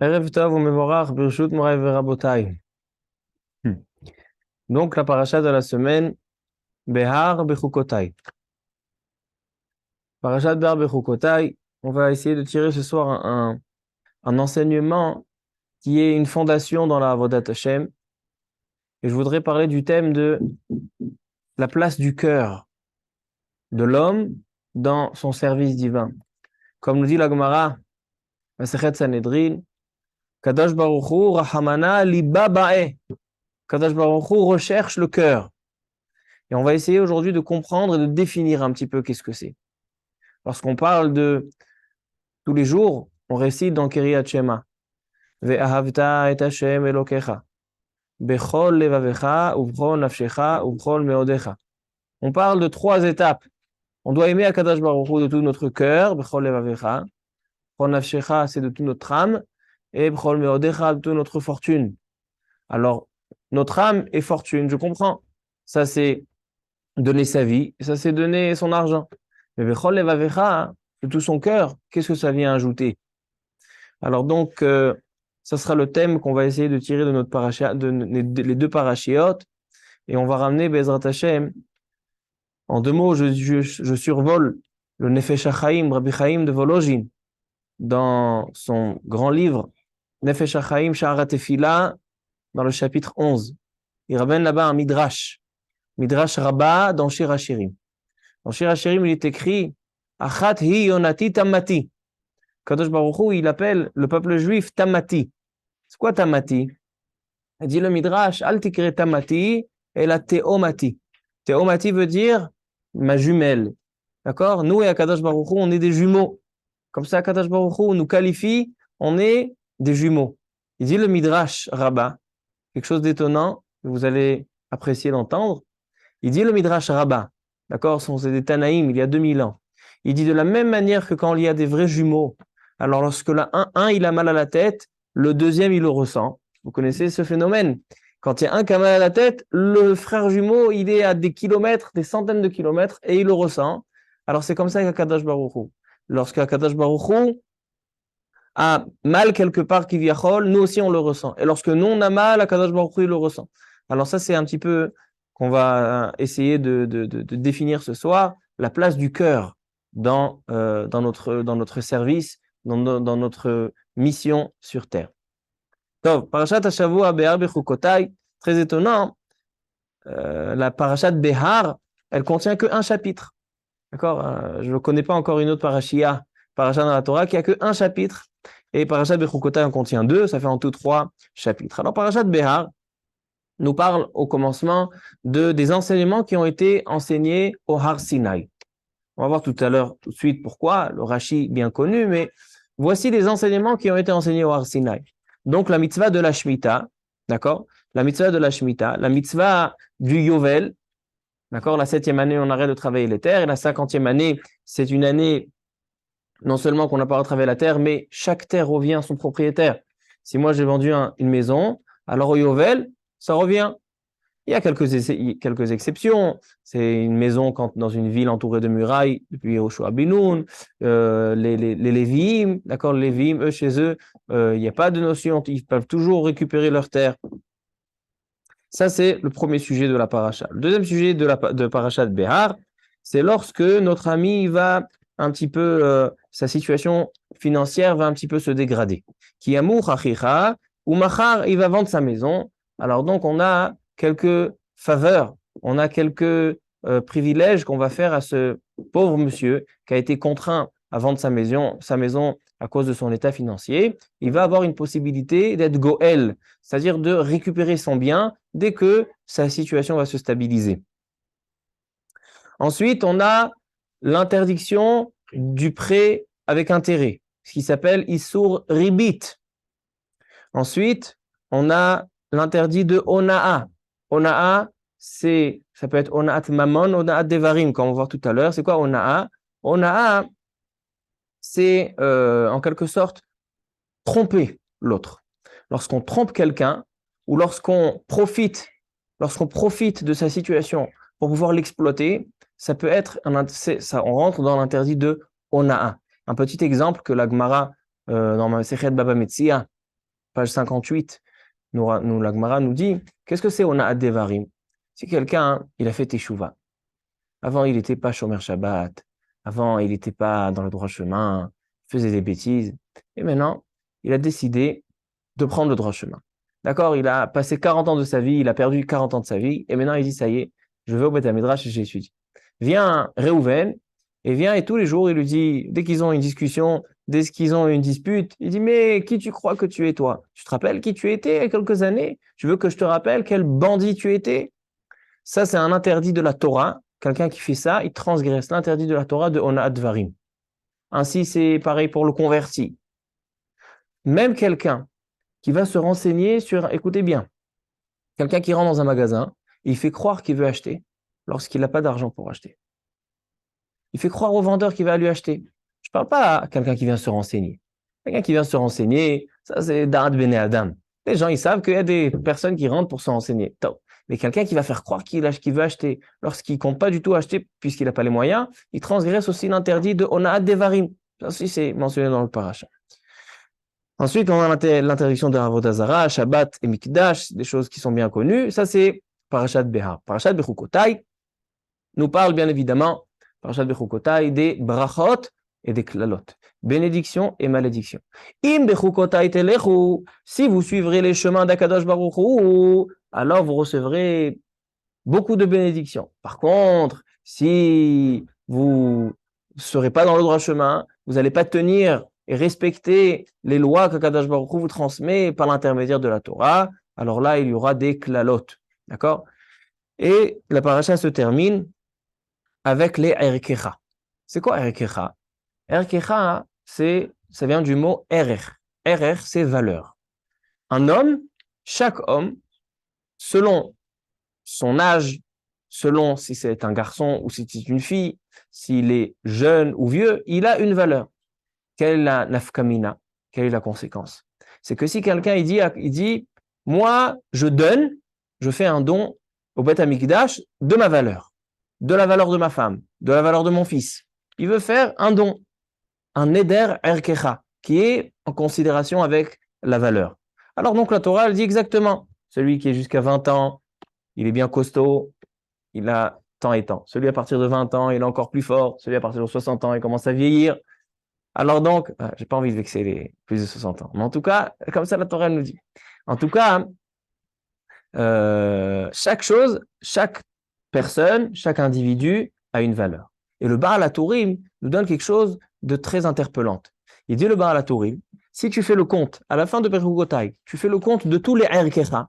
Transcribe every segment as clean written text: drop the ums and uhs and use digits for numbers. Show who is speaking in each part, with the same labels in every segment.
Speaker 1: Erev Tov u'Mevorach, Birshut Moray Verabotai. Donc, la paracha de la semaine, Behar Bechukotai. Parashat Behar Bechukotai, on va essayer de tirer ce soir un enseignement qui est une fondation dans la Avodat Hashem. Et je voudrais parler du thème de la place du cœur de l'homme dans son service divin. Comme nous dit la Gemara, Masechet Sanhedrin, Kadosh Baruch Hu Rahamana Liba Ba'eh. Kadosh Baruch Hu recherche le cœur. Et on va essayer aujourd'hui de comprendre et de définir un petit peu qu'est-ce que c'est. Lorsqu'on parle de tous les jours, on récite dans Kriyat Shema. Ve'ahavta et Hashem Elokecha. Bechol levavecha, uvchol nafshecha, uvchol meodecha. On parle de trois étapes. On doit aimer Akadosh Baruch Hu de tout notre cœur, bechol levavecha. Bechol nafshecha, c'est de toute notre âme. Et bechol meodecha, de toute notre fortune. Alors, notre âme et fortune, je comprends. Ça, c'est donner sa vie, et ça, c'est donner son argent. Mais bechol levavecha, de tout son cœur, qu'est-ce que ça vient ajouter? Alors donc, ça sera le thème qu'on va essayer de tirer de notre paracha, les deux parachiotes, et on va ramener Bezrat Hashem. En deux mots, je survole le Nefesh HaChaim, Rabbi Chaim de Volojin, dans son grand livre Nefesh HaChaim Sha'arat Tefila, dans le chapitre 11. Il ramène là-bas un Midrash Rabbah dans Shir HaShirim. Dans Shir HaShirim, il est écrit Achat hi yonati tamati. Kadosh Baruch Hu, il appelle le peuple juif Tamati. C'est quoi Tamati? Il dit le Midrash, Al tikre Tamati et la Teomati. Teomati veut dire ma jumelle. D'accord? Nous et Akadosh Baruch Hu, on est des jumeaux. Comme ça, Akadosh Baruch Hu nous qualifie, on est des jumeaux. Il dit le Midrash Rabbah, quelque chose d'étonnant, que vous allez apprécier d'entendre. Il dit le Midrash Rabbah, d'accord? C'est des Tanaïm, il y a 2000 ans. Il dit de la même manière que quand il y a des vrais jumeaux, alors lorsque un il a mal à la tête, le deuxième il le ressent. Vous connaissez ce phénomène? Quand il y a un qui a mal à la tête, le frère jumeau il est à des kilomètres, des centaines de kilomètres et il le ressent. Alors c'est comme ça qu'Akadosh Baruch Hu. Lorsqu'Akadosh Baruch Hu a mal quelque part qui viachol, nous aussi on le ressent. Et lorsque nous on a mal, Akadosh Baruch Hu il le ressent. Alors ça c'est un petit peu qu'on va essayer de définir ce soir, la place du cœur dans notre service, dans notre mission sur terre. Donc, Parashat Hashavua Behar Bechukotai, très étonnant, la Parashat Behar, elle contient qu'un chapitre. D'accord? Je ne connais pas encore une autre parashia, parashat dans la Torah, qui a qu'un chapitre. Et Parashat Bechukotai en contient deux, ça fait en tout trois chapitres. Alors, Parashat Behar nous parle au commencement des enseignements qui ont été enseignés au Har Sinai. On va voir tout à l'heure, tout de suite, pourquoi, le Rashi bien connu, mais voici les enseignements qui ont été enseignés au Har Sinai. Donc, la mitzvah de la Shemitah, d'accord? La mitzvah de la Shemitah, la mitzvah du Yovel, d'accord? La 7e année, on arrête de travailler les terres, et la 50e année, c'est une année, non seulement qu'on n'a pas retravaillé la terre, mais chaque terre revient à son propriétaire. Si moi, j'ai vendu une maison, alors au Yovel, ça revient. Il y a quelques exceptions. C'est une maison dans une ville entourée de murailles, depuis Yehoshua Binoun, les Lévi'im, d'accord, les Lévi'im, eux, chez eux, il n'y a pas de notion, ils peuvent toujours récupérer leurs terres. Ça, c'est le premier sujet de la paracha. Le deuxième sujet de paracha de Behar, c'est lorsque notre ami va un petit peu, sa situation financière va un petit peu se dégrader. Ki amur achicha, ou machar, il va vendre sa maison. Alors donc, on a quelques faveurs, on a quelques privilèges qu'on va faire à ce pauvre monsieur qui a été contraint à vendre sa maison à cause de son état financier. Il va avoir une possibilité d'être goël, c'est-à-dire de récupérer son bien dès que sa situation va se stabiliser. Ensuite, on a l'interdiction du prêt avec intérêt, ce qui s'appelle Issour Ribit. Ensuite, on a l'interdit de Ona'a. Ona'a, ça peut être Ona'at Mamon, Ona'at Devarim, comme on va voir tout à l'heure. C'est quoi Ona'a? Ona'a, c'est en quelque sorte tromper l'autre. Lorsqu'on trompe quelqu'un ou lorsqu'on profite de sa situation pour pouvoir l'exploiter, ça peut être, on rentre dans l'interdit de Ona'a. Un petit exemple que la Gemara dans ma Sechet Baba Metzia page 58, la Gemara nous dit, qu'est-ce que c'est Ona'at Devarim? Si quelqu'un, il a fait Teshuvah. Avant, il n'était pas Shomer Shabbat. Avant, il n'était pas dans le droit chemin. Il faisait des bêtises. Et maintenant, il a décidé de prendre le droit chemin. D'accord? Il a passé 40 ans de sa vie, il a perdu 40 ans de sa vie, et maintenant il dit, ça y est, je vais au Beth Midrash et j'étudie. Vient Réhouven, et tous les jours, il lui dit, dès qu'ils ont une discussion, dès qu'ils ont une dispute, il dit, mais qui tu crois que tu es, toi? Tu te rappelles qui tu étais il y a quelques années? Je veux que je te rappelle quel bandit tu étais? Ça, c'est un interdit de la Torah. Quelqu'un qui fait ça, il transgresse l'interdit de la Torah de Ona'at Dvarim. Ainsi, c'est pareil pour le converti. Même quelqu'un qui va se renseigner sur, écoutez bien, quelqu'un qui rentre dans un magasin, il fait croire qu'il veut acheter lorsqu'il n'a pas d'argent pour acheter. Il fait croire au vendeur qu'il va lui acheter. Je ne parle pas à quelqu'un qui vient se renseigner. Quelqu'un qui vient se renseigner, ça c'est Da'at Bene Adam. Les gens, ils savent qu'il y a des personnes qui rentrent pour se renseigner. Mais quelqu'un qui va faire croire qu'il veut acheter, lorsqu'il ne compte pas du tout acheter, puisqu'il n'a pas les moyens, il transgresse aussi l'interdit de Ona'at Devarim. Ça aussi, c'est mentionné dans le parasha. Ensuite, on a l'interdiction de Avodah Zarah, Shabbat et Mikdash, des choses qui sont bien connues. Ça, c'est Parashat Behar. Parashat Bechukotai nous parle bien évidemment, Parashat Bechukotai, des brachot et des klalot. Bénédiction et malédiction. Im Bechukotai telechu, si vous suivrez les chemins d'Akadosh Baruch Hu, alors vous recevrez beaucoup de bénédictions. Par contre, si vous ne serez pas dans le droit chemin, vous n'allez pas tenir et respecter les lois qu'Akadosh Baruch Hu vous transmet par l'intermédiaire de la Torah, alors là, il y aura des klalot. D'accord? Et la paracha se termine avec les erkecha. C'est quoi erkecha? Erkecha, ça vient du mot erer. Erer, c'est valeur. Un homme, chaque homme, selon son âge, selon si c'est un garçon ou si c'est une fille, s'il est jeune ou vieux, il a une valeur. Quelle est la nafkamina? Quelle est la conséquence? C'est que si quelqu'un il dit, moi, je donne, je fais un don au Beth Amikdash de ma valeur, de la valeur de ma femme, de la valeur de mon fils. Il veut faire un don, un neder erkecha, qui est en considération avec la valeur. Alors donc la Torah, elle dit exactement, celui qui est jusqu'à 20 ans, il est bien costaud, il a tant et tant. Celui à partir de 20 ans, il est encore plus fort. Celui à partir de 60 ans, il commence à vieillir. Alors donc, j'ai pas envie de vexer les plus de 60 ans. Mais en tout cas, comme ça, la Torah nous dit. En tout cas, chaque chose, chaque personne, chaque individu a une valeur. Et le Baal HaTurim nous donne quelque chose de très interpellant. Il dit le Baal HaTurim, si tu fais le compte, à la fin de Bechukotai, tu fais le compte de tous les erkecha,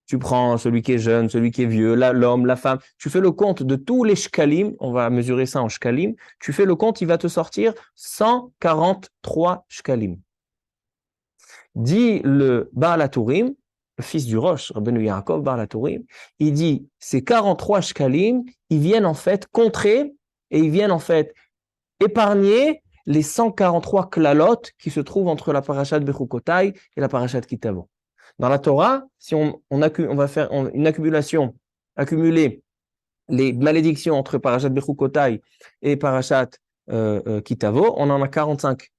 Speaker 1: tu prends celui qui est jeune, celui qui est vieux, l'homme, la femme, tu fais le compte de tous les shkalim, on va mesurer ça en shkalim, tu fais le compte, il va te sortir 143 shkalim. Dit le Baal HaTurim, le fils du Rosh, Rabbeinu Yaakov Baal HaTurim, il dit, ces 43 shkalim, ils viennent en fait contrer et ils viennent en fait épargner les 143 klalot qui se trouvent entre la parashat Bechukotai et la parashat Kitavo. Dans la Torah, si on va faire une accumulation, accumuler les malédictions entre Parashat Bechukotai et Parashat Kitavo, on en a 45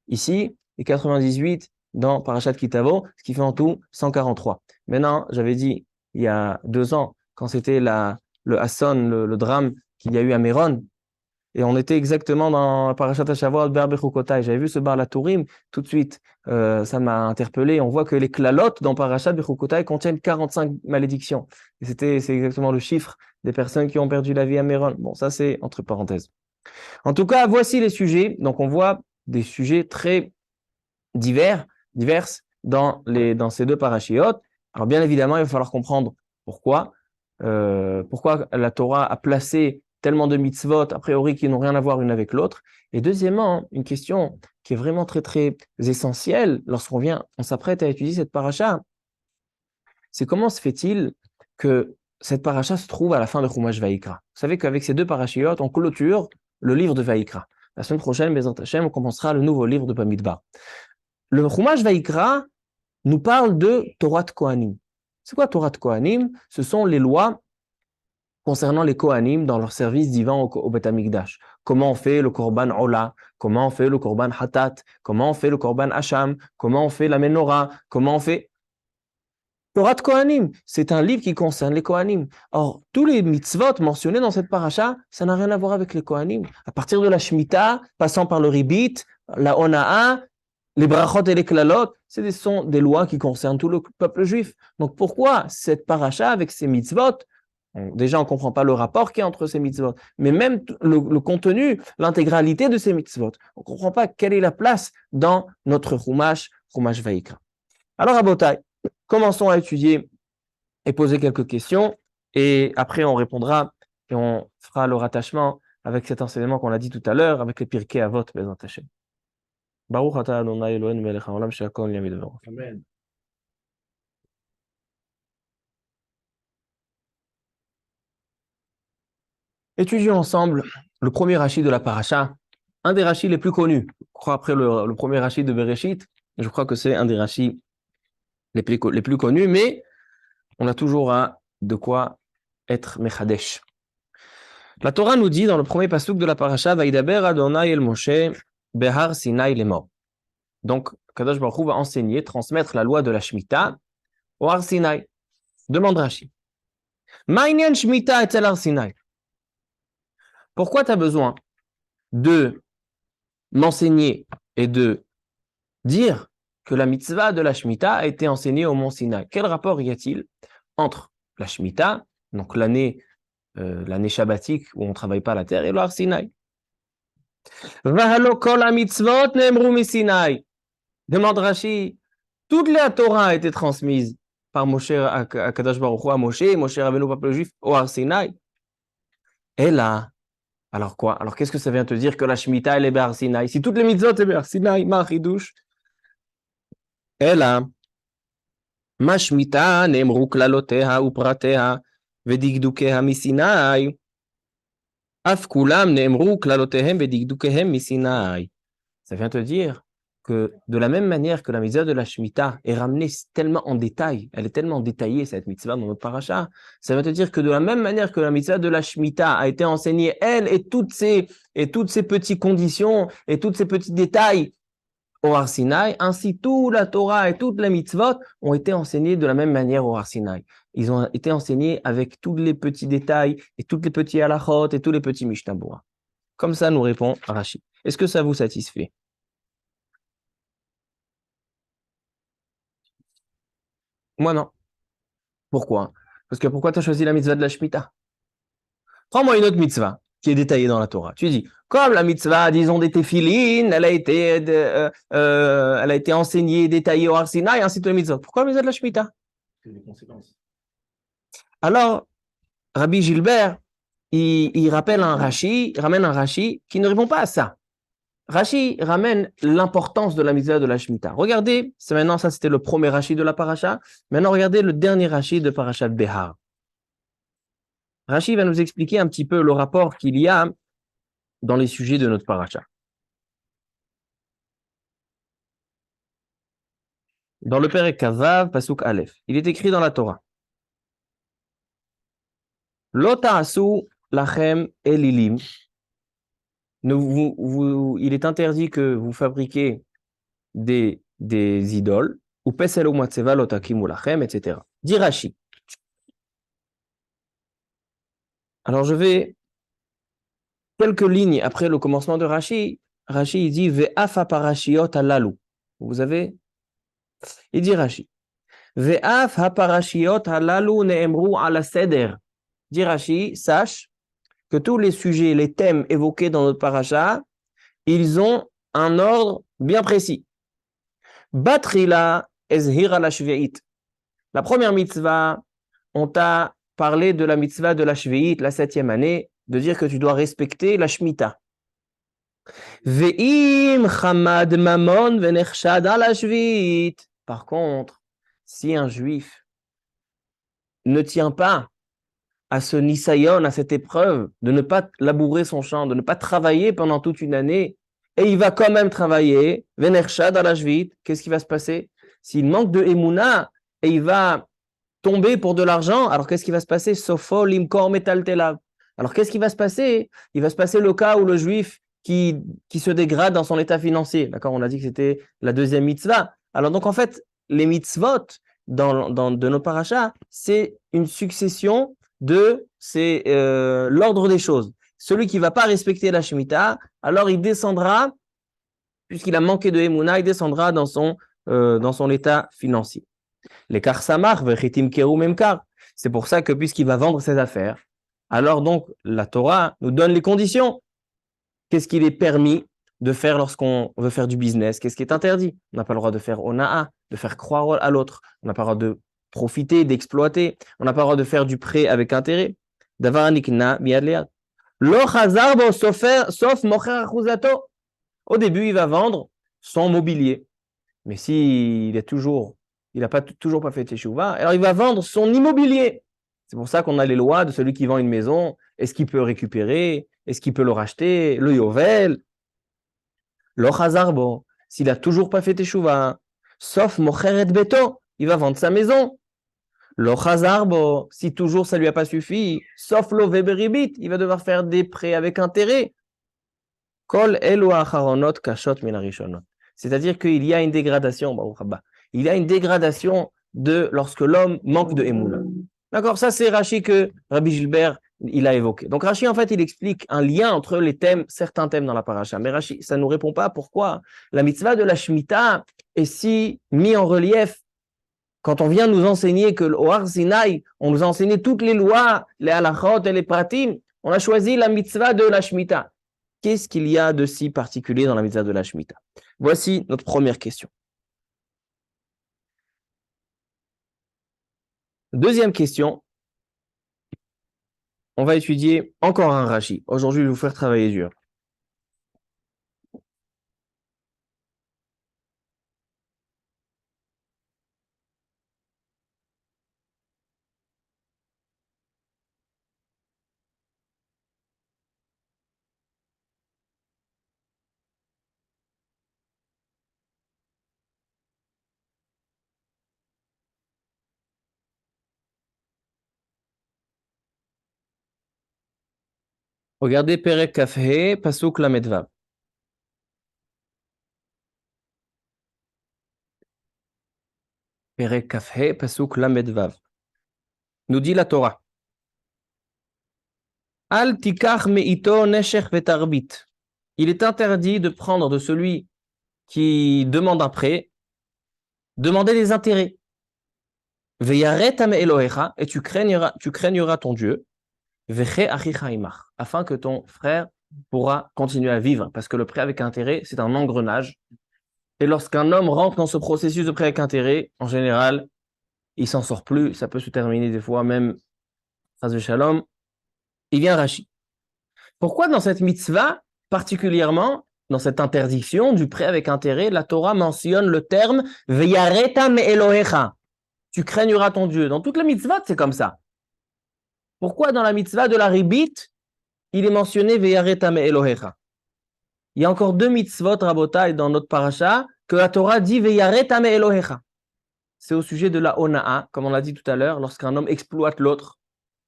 Speaker 1: ici et 98 dans Parashat Kitavo, ce qui fait en tout 143. Maintenant, j'avais dit il y a 2 ans, quand c'était le Hasson, le drame qu'il y a eu à Méron, et on était exactement dans Parashat HaShavuot Ber Bechukotai. J'avais vu ce Baal HaTurim, tout de suite, ça m'a interpellé. On voit que les klalot dans Parashat Bechukotai contiennent 45 malédictions. Et c'est exactement le chiffre des personnes qui ont perdu la vie à Méron. Bon, ça c'est entre parenthèses. En tout cas, voici les sujets. Donc on voit des sujets très divers dans ces 2 parashiyot. Alors bien évidemment, il va falloir comprendre pourquoi la Torah a placé tellement de mitzvot, a priori, qui n'ont rien à voir l'une avec l'autre. Et deuxièmement, une question qui est vraiment très, très essentielle lorsqu'on s'apprête à étudier cette paracha, c'est comment se fait-il que cette paracha se trouve à la fin de Chumash Vayikra? Vous savez qu'avec ces 2 parashiyot, on clôture le livre de Vayikra. La semaine prochaine, Bezrat Hashem, on commencera le nouveau livre de Bamidbar. Le Chumash Vayikra nous parle de Torah Kohanim. C'est quoi Torah Kohanim? Ce sont les lois concernant les Kohanim dans leur service divin au Beth Amikdash. Comment on fait le Korban Ola, comment on fait le korban hatat, comment on fait le korban hacham, comment on fait la menorah, comment on fait Torah de Kohanim. C'est un livre qui concerne les Kohanim. Or, tous les mitzvot mentionnés dans cette paracha, ça n'a rien à voir avec les Kohanim. À partir de la Shemitah, passant par le Ribit, la Ona'a, les brachot et les klalot, sont des lois qui concernent tout le peuple juif. Donc pourquoi cette paracha avec ces mitzvot? Déjà, on ne comprend pas le rapport qu'il y a entre ces mitzvot, mais même le contenu, l'intégralité de ces mitzvot. On ne comprend pas quelle est la place dans notre Chumash Vayikra. Alors, Rabotai, commençons à étudier et poser quelques questions, et après on répondra et on fera le rattachement avec cet enseignement qu'on a dit tout à l'heure, avec les Pirkei Avot, Bezrat Hashem. Baruch atah Adonai Eloheinu melech haolam she'akol nהיה בדברו. Amen. Étudions ensemble le premier Rashi de la paracha, un des Rashis les plus connus. Je crois après le premier Rashi de Bereshit, je crois que c'est un des Rashis les plus connus, mais on a toujours de quoi être mechadesh. La Torah nous dit dans le premier pasuk de la paracha, Vaidaber Adonai el Moshe behar Sinai lemor. Donc, Kadosh Baruch Hu va enseigner, transmettre la loi de la Shemitah au Har Sinai. Demande Rashi. Ma'inyan Shemitah etzel Har Sinai. Pourquoi tu as besoin de m'enseigner et de dire que la mitzvah de la Shemitah a été enseignée au mont Sinaï? Quel rapport y a-t-il entre la Shemitah, donc l'année shabbatique où on ne travaille pas la terre, et le Har Sinaï? Vahalo kol ha-mitzvot ne'emru mi-Sinaï. Demande Rashi, toute la Torah a été transmise par Moshe à Kadosh Baruch Hu, à Moshe Rabbeinu, peuple juif, au Har Sinaï. Et là, alors quoi? Alors qu'est-ce que ça vient te dire que la Shemitah elle est Har Sinaï? Si toutes les mitzvot sont Har Sinaï, ma chidouche. Et là, ma Shemitah ne'emru klaloteha uprateha vedigdukeha mi-Sinaï. Af kulam ne'emru klalotehem vedigdukehem mi-Sinaï. Ça vient te dire que de la même manière que la mitzvah de la Shemitah est ramenée tellement en détail, elle est tellement détaillée, cette mitzvah dans notre paracha, ça veut te dire que de la même manière que la mitzvah de la Shemitah a été enseignée, elle et toutes ces petites conditions et tous ces petits détails au Har Sinaï, ainsi toute la Torah et toutes les mitzvot ont été enseignées de la même manière au Har Sinaï. Ils ont été enseignés avec tous les petits détails et tous les petits halachot et tous les petits mishnah. Comme ça nous répond Rashi. Est-ce que ça vous satisfait? Moi, non. Pourquoi? Parce que pourquoi tu as choisi la mitzvah de la Shemitah? Prends-moi une autre mitzvah qui est détaillée dans la Torah. Tu dis, comme la mitzvah, disons, des téphilines, elle a été enseignée, détaillée au Har Sinaï, ainsi que les mitzvahs. Pourquoi la mitzvah de la Shemitah? C'est des conséquences. Alors, Rabbi Gilbert, il ramène un Rashi qui ne répond pas à ça. Rashi ramène l'importance de la mitzvah de la Shemitah. Regardez, ça c'était le premier Rashi de la paracha. Maintenant, regardez le dernier Rashi de Parashat Behar. Rashi va nous expliquer un petit peu le rapport qu'il y a dans les sujets de notre paracha. Dans le Perek Kavav, Pasuk Aleph, il est écrit dans la Torah. Lo ta'asu lachem elilim. Il est interdit que vous fabriquiez des idoles, ou pesel u'matzeva lo takimu lachem, etc. Dit Rashi. Alors je vais quelques lignes après le commencement de Rashi. Rashi il dit ve'af haparashiot halalu. Vous avez? Il dit Rashi. Ve'af haparashiot halalu ne'emru ala seder. Dit Rashi, sache que tous les sujets, les thèmes évoqués dans notre paracha, ils ont un ordre bien précis. Batrila ezhira la shvi'it. La première mitzvah, on t'a parlé de la mitzvah de la shvi'it, la 7e année, de dire que tu dois respecter la Shemitah. Ve'im chamad mamon venechshad ala shvi'it. Par contre, si un juif ne tient pas à ce nisayon, à cette épreuve, de ne pas labourer son champ, de ne pas travailler pendant toute une année, et il va quand même travailler, venechshad ala shvi'it, qu'est-ce qui va se passer? S'il manque de emuna et il va tomber pour de l'argent, alors qu'est-ce qui va se passer? Sofo limkor metaltelav. Alors qu'est-ce qui va se passer? Il va se passer le cas où le juif qui se dégrade dans son état financier. D'accord? On a dit que c'était la deuxième mitzvah. Alors donc en fait, les mitzvot de nos parachas, c'est une succession c'est l'ordre des choses. Celui qui ne va pas respecter la Shemitah, alors il descendra, puisqu'il a manqué de Emouna, il descendra dans son état financier. Les karsamar, vechitim keru memkar. C'est pour ça que puisqu'il va vendre ses affaires, alors donc la Torah nous donne les conditions. Qu'est-ce qu'il est permis de faire lorsqu'on veut faire du business? Qu'est-ce qui est interdit? On n'a pas le droit de faire ona'a, de faire croire à l'autre. On n'a pas le droit de profiter, d'exploiter. On n'a pas le droit de faire du prêt avec intérêt. Davar nikna miyad liad. Lo chazar bo sauf mocher achuzato. Au début, il va vendre son mobilier. Mais s'il n'a toujours pas fait teshuva, alors il va vendre son immobilier. C'est pour ça qu'on a les lois de celui qui vend une maison. Est-ce qu'il peut récupérer? Est-ce qu'il peut le racheter? Le yovel? Lo chazarbo. S'il n'a toujours pas fait teshuva, sauf mocheret beto, il va vendre sa maison. Lo chazarbo. Si toujours ça lui a pas suffi, sauf lo veberibit, il va devoir faire des prêts avec intérêt. Kol elu acharonot kashot min harishonot. C'est-à-dire qu'il y a une dégradation, il y a une dégradation lorsque l'homme manque de émouna. D'accord, ça c'est Rashi que Rabbi Gilbert il a évoqué. Donc Rashi en fait il explique un lien entre les thèmes, certains thèmes dans la paracha. Mais Rashi ça nous répond pas pourquoi la mitzvah de la Shemitah est si mis en relief quand on vient nous enseigner que au Har Sinaï on nous a enseigné toutes les lois, les halachot et les pratim, on a choisi la mitzvah de la Shemitah. Qu'est-ce qu'il y a de si particulier dans la mitzvah de la Shemitah? Voici notre première question. Deuxième question, on va étudier encore un Rashi. Aujourd'hui, je vais vous faire travailler dur. Regardez Perek Kafhe, Pasuk Lamed Vav. Perek Kafhe, Pasuk Lamed Vav. Nous dit la Torah. Al tikach meito neshech vetarbit. Il est interdit de prendre de celui qui demande un prêt, demander des intérêts. Veyaret ame Elohecha, et tu craigneras ton Dieu. Veche achicha imach, afin que ton frère pourra continuer à vivre. Parce que le prêt avec intérêt, c'est un engrenage. Et lorsqu'un homme rentre dans ce processus de prêt avec intérêt, en général, il s'en sort plus. Ça peut se terminer des fois même, phase de shalom. Il vient Rashi. Pourquoi dans cette mitzvah, particulièrement dans cette interdiction du prêt avec intérêt, la Torah mentionne le terme Veyareta me Elohecha. Tu craigneras ton Dieu. Dans toute la mitzvah, c'est comme ça. Pourquoi dans la mitzvah de la ribit, il est mentionné Veyareta me Elohecha? Il y a encore deux mitzvot rabotai dans notre parasha que la Torah dit Veyareta me Elohecha. C'est au sujet de la ona'a, comme on l'a dit tout à l'heure, lorsqu'un homme exploite l'autre,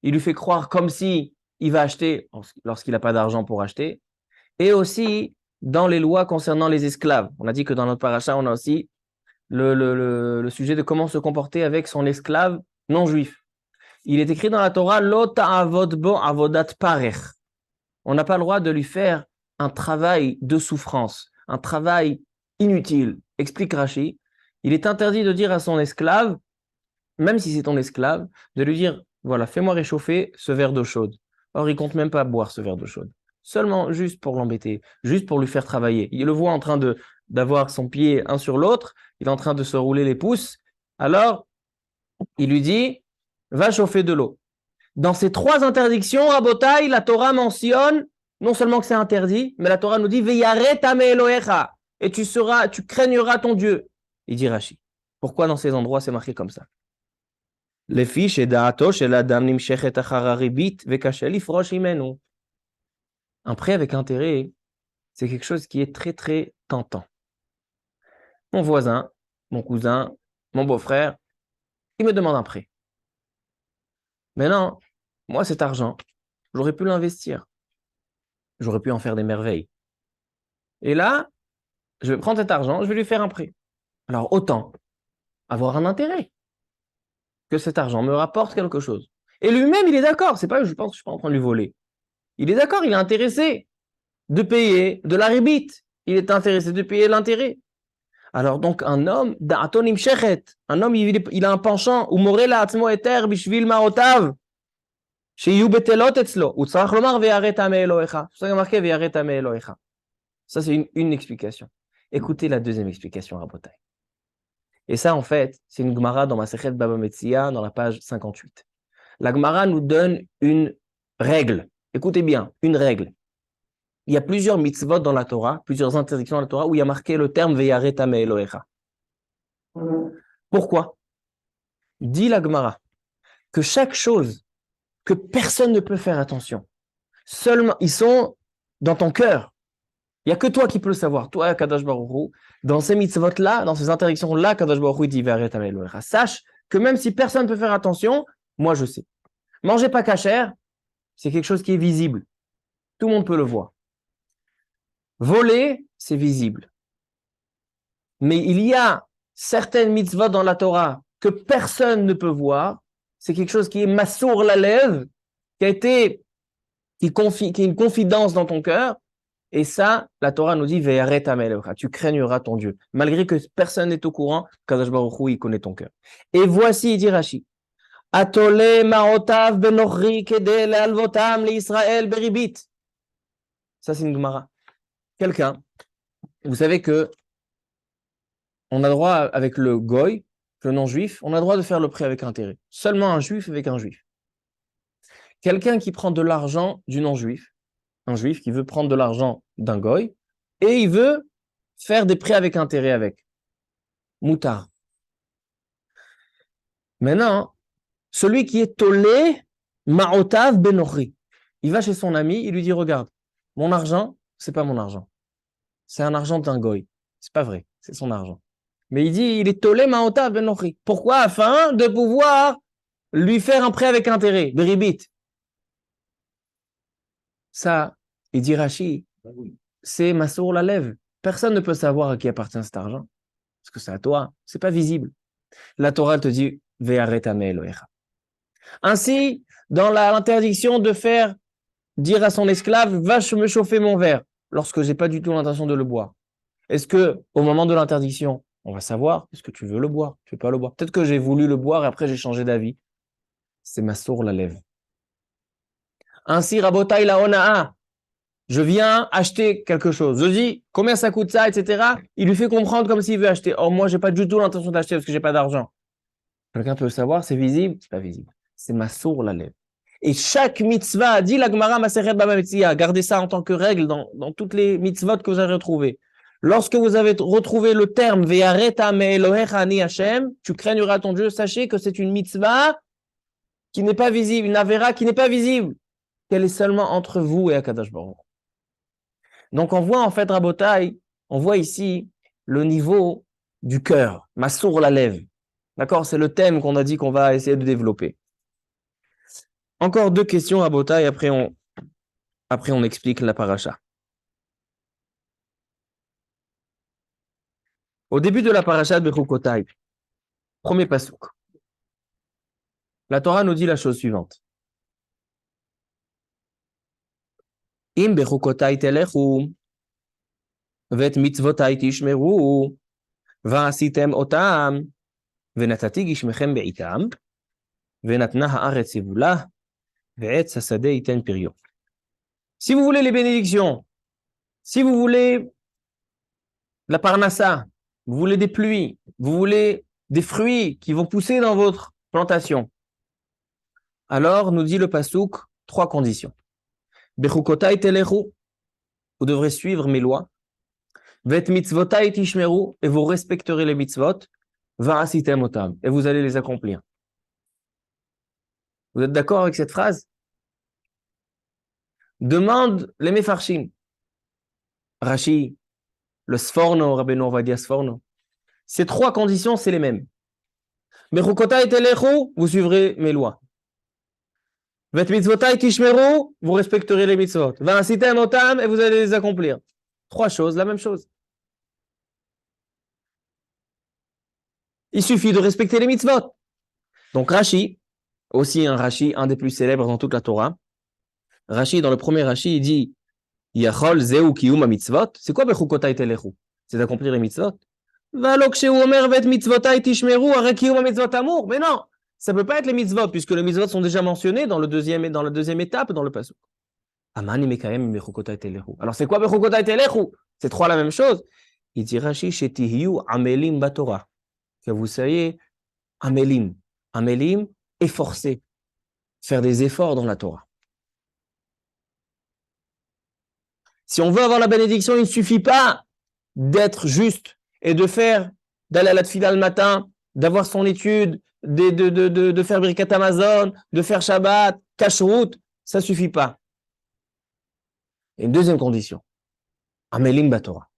Speaker 1: il lui fait croire comme si il va acheter lorsqu'il n'a pas d'argent pour acheter, et aussi dans les lois concernant les esclaves. On a dit que dans notre paracha, on a aussi le sujet de comment se comporter avec son esclave non juif. Il est écrit dans la Torah, Lo ta'avod bo avodat parech. On n'a pas le droit de lui faire un travail de souffrance, un travail inutile. Explique Rashi. Il est interdit de dire à son esclave, même si c'est ton esclave, de lui dire, voilà, fais-moi réchauffer ce verre d'eau chaude. Or, il compte même pas boire ce verre d'eau chaude. Seulement juste pour l'embêter, juste pour lui faire travailler. Il le voit en train d'avoir son pied un sur l'autre, il est en train de se rouler les pouces. Alors, il lui dit, va chauffer de l'eau. Dans ces trois interdictions, Rabotai, la Torah mentionne, non seulement que c'est interdit, mais la Torah nous dit, Veyaret ame Elohecha, et tu craigneras ton Dieu. Il dit Rashi. Pourquoi dans ces endroits c'est marqué comme ça? Les fiches et da'ato shel adam nimshechet achar haribit vekashe lifrosh imenu. Un prêt avec intérêt, c'est quelque chose qui est très très tentant. Mon voisin, mon cousin, mon beau-frère, il me demande un prêt. Maintenant, moi cet argent, j'aurais pu l'investir. J'aurais pu en faire des merveilles. Et là, je vais prendre cet argent, je vais lui faire un prêt. Alors, autant avoir un intérêt que cet argent me rapporte quelque chose. Et lui-même, il est d'accord. C'est pas, je pense que je suis pas en train de lui voler. Il est d'accord, il est intéressé de payer de la rébite. Il est intéressé de payer l'intérêt. Alors donc un homme, un homme, il a un penchant, ou morela atzmo eter bishvil maotav, שיהיו בטלות אצלו, הוא צריך לומר ויראת מאלוהיך. C'est marqué ויראת מאלוהיך. Ça c'est une explication. Écoutez la deuxième explication, Rabotai. Et ça en fait, c'est une Gemara dans Masechet Baba Metzia, dans la page 58. La Gemara nous donne une règle. Écoutez bien, une règle. Il y a plusieurs mitzvot dans la Torah, plusieurs interdictions dans la Torah où il y a marqué le terme Veyareta me'Elohecha. Pourquoi? Dit la Gemara que chaque chose que personne ne peut faire attention, seulement ils sont dans ton cœur. Il n'y a que toi qui peux le savoir. Toi, Kadosh Baruch Hu, dans ces mitzvot-là, dans ces interdictions-là, Kadosh Baruch Hu dit Veyareta me'Elohecha. Sache que même si personne ne peut faire attention, moi je sais. Manger pas cachère, c'est quelque chose qui est visible. Tout le monde peut le voir. Voler, c'est visible. Mais il y a certaines mitzvot dans la Torah que personne ne peut voir. C'est quelque chose qui est massour la lèvre, qui est une confidence dans ton cœur. Et ça, la Torah nous dit Ve'aret amelcha, tu craigneras ton Dieu. Malgré que personne n'est au courant, Kadosh Baruch Hu, il connaît ton cœur. Et voici, dit Rashi, Atole ma'otav benochri kede le'alvotam le'Israël beribit. Ça, c'est une Gemara. Quelqu'un, vous savez que on a droit, avec le goy, le non-juif, on a droit de faire le prêt avec intérêt. Seulement un juif avec un juif. Quelqu'un qui prend de l'argent du non-juif, un juif qui veut prendre de l'argent d'un goy, et il veut faire des prêts avec intérêt avec. Moutard. Maintenant, celui qui est tolé, ma'otav benochri. Il va chez son ami, il lui dit, regarde, mon argent, c'est pas mon argent. C'est un argent d'un goy. C'est pas vrai, c'est son argent. Mais il dit, il est tolé ma'otav benochri. Pourquoi? Afin de pouvoir lui faire un prêt avec intérêt, beribit. Ça, il dit Rashi, c'est Massour la lève. Personne ne peut savoir à qui appartient cet argent. Parce que c'est à toi, c'est pas visible. La Torah te dit, Ve'aret Elohecha. Ainsi, dans l'interdiction de faire dire à son esclave, va me chauffer mon verre, lorsque j'ai pas du tout l'intention de le boire. Est-ce que, au moment de l'interdiction, on va savoir, est-ce que tu veux le boire, tu veux pas le boire? Peut-être que j'ai voulu le boire et après j'ai changé d'avis. C'est Massour la lève. Ainsi, Rabotai la Ona'a, je viens acheter quelque chose. Je dis, combien ça coûte ça, etc. Il lui fait comprendre comme s'il veut acheter. Or, moi, j'ai pas du tout l'intention d'acheter parce que j'ai pas d'argent. Quelqu'un peut le savoir, c'est visible? C'est pas visible. C'est Massour la lèvre. Et chaque mitzvah, dit la Gemara Masechet Baba Metzia, gardez ça en tant que règle dans toutes les mitzvot que vous avez retrouvées. Lorsque vous avez retrouvé le terme Ve'areta me'Elohecha ani Hashem, tu craigneras ton Dieu, sachez que c'est une mitzvah qui n'est pas visible, une avera qui n'est pas visible, qu'elle est seulement entre vous et Akadosh Baruch. Donc on voit en fait Rabotai, on voit ici le niveau du cœur, Massour la lève. D'accord? C'est le thème qu'on a dit qu'on va essayer de développer. Encore deux questions Rabotai, après on explique la paracha. Au début de la paracha de Bechukotai, premier pasuk, la Torah nous dit la chose suivante. Im Bechukotai telechu, vet mitzvotai tishmeru, va'asitem otam, venatati gishmechem be'itam, venatna haaretz yevula, ve'etz hasadeh iten piryo. Si vous voulez les bénédictions, si vous voulez la parnassa, vous voulez des pluies, vous voulez des fruits qui vont pousser dans votre plantation, alors nous dit le pasuk, trois conditions. Bechukotai telechu, vous devrez suivre mes lois. Vet mitzvotai tishmeru, et vous respecterez les mitzvot. Va'asitem otam, et vous allez les accomplir. Vous êtes d'accord avec cette phrase? Demande les Mefarshim. Rashi, le Sforno, Rabbeinu Ovadia Sforno. Ces trois conditions, c'est les mêmes. Bechukotai telechu, vous suivrez mes lois. Vet mitzvotai tishmeru, vous respecterez les mitzvot. Va'asitem otam, et vous allez les accomplir. Trois choses, la même chose. Il suffit de respecter les mitzvot. Donc Rashi, aussi un Rashi, un des plus célèbres dans toute la Torah. Rashi, dans le premier Rashi, il dit Yachol zeu kiyum mitzvot. C'est quoi bechukotai telechu? C'est d'accomplir les mitzvot. Valo kshehu omer vet mitzvotai tishmeru arek kiyum mitzvot amour. Mais non, ça peut pas être les mitzvot puisque les mitzvot sont déjà mentionnés dans la deuxième étape dans le pasuk. Amani mekayem bechukotai telechu. Alors c'est quoi bechukotai telechu? C'est trois la même chose. Il dit Rashi shetihiyu amelim batorah. Que vous soyez amelim. Amelim, efforcer, faire des efforts dans la Torah. Si on veut avoir la bénédiction, il ne suffit pas d'être juste et d'aller à la tefila le matin, d'avoir son étude, de faire Birkat Amazon, de faire Shabbat, Kashrut, ça ne suffit pas. Et une deuxième condition, Amelim Batorah.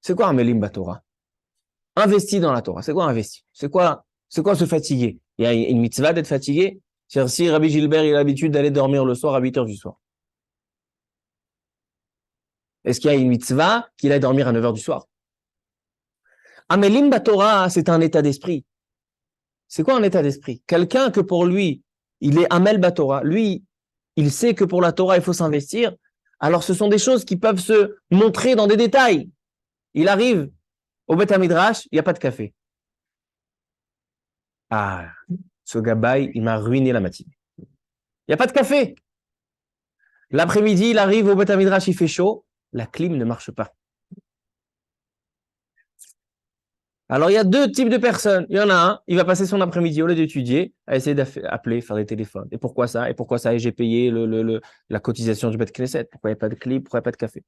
Speaker 1: C'est quoi Amelim Batorah? Investi dans la Torah. C'est quoi investi? C'est quoi se fatiguer? Il y a une mitzvah d'être fatigué. C'est-à-dire si Rabbi Gilbert il a l'habitude d'aller dormir le soir à 8 heures du soir. Est-ce qu'il y a une mitzvah qu'il aille dormir à 9 heures du soir? Amelim Batorah, c'est un état d'esprit. C'est quoi un état d'esprit? Quelqu'un que pour lui, il est Amel Batorah. Lui, il sait que pour la Torah, il faut s'investir. Alors, ce sont des choses qui peuvent se montrer dans des détails. Il arrive au Beth Midrash, il n'y a pas de café. Ah, ce gabaye, il m'a ruiné la matinée. Il n'y a pas de café. L'après-midi, il arrive au Beth Midrash, il fait chaud. La clim ne marche pas. Alors, il y a deux types de personnes. Il y en a un, il va passer son après-midi au lieu d'étudier, à essayer d'appeler, faire des téléphones. Et pourquoi ça? Et pourquoi ça? Et j'ai payé la cotisation du Beth Knesset. Pourquoi il n'y a pas de clim? Pourquoi il n'y a pas de café?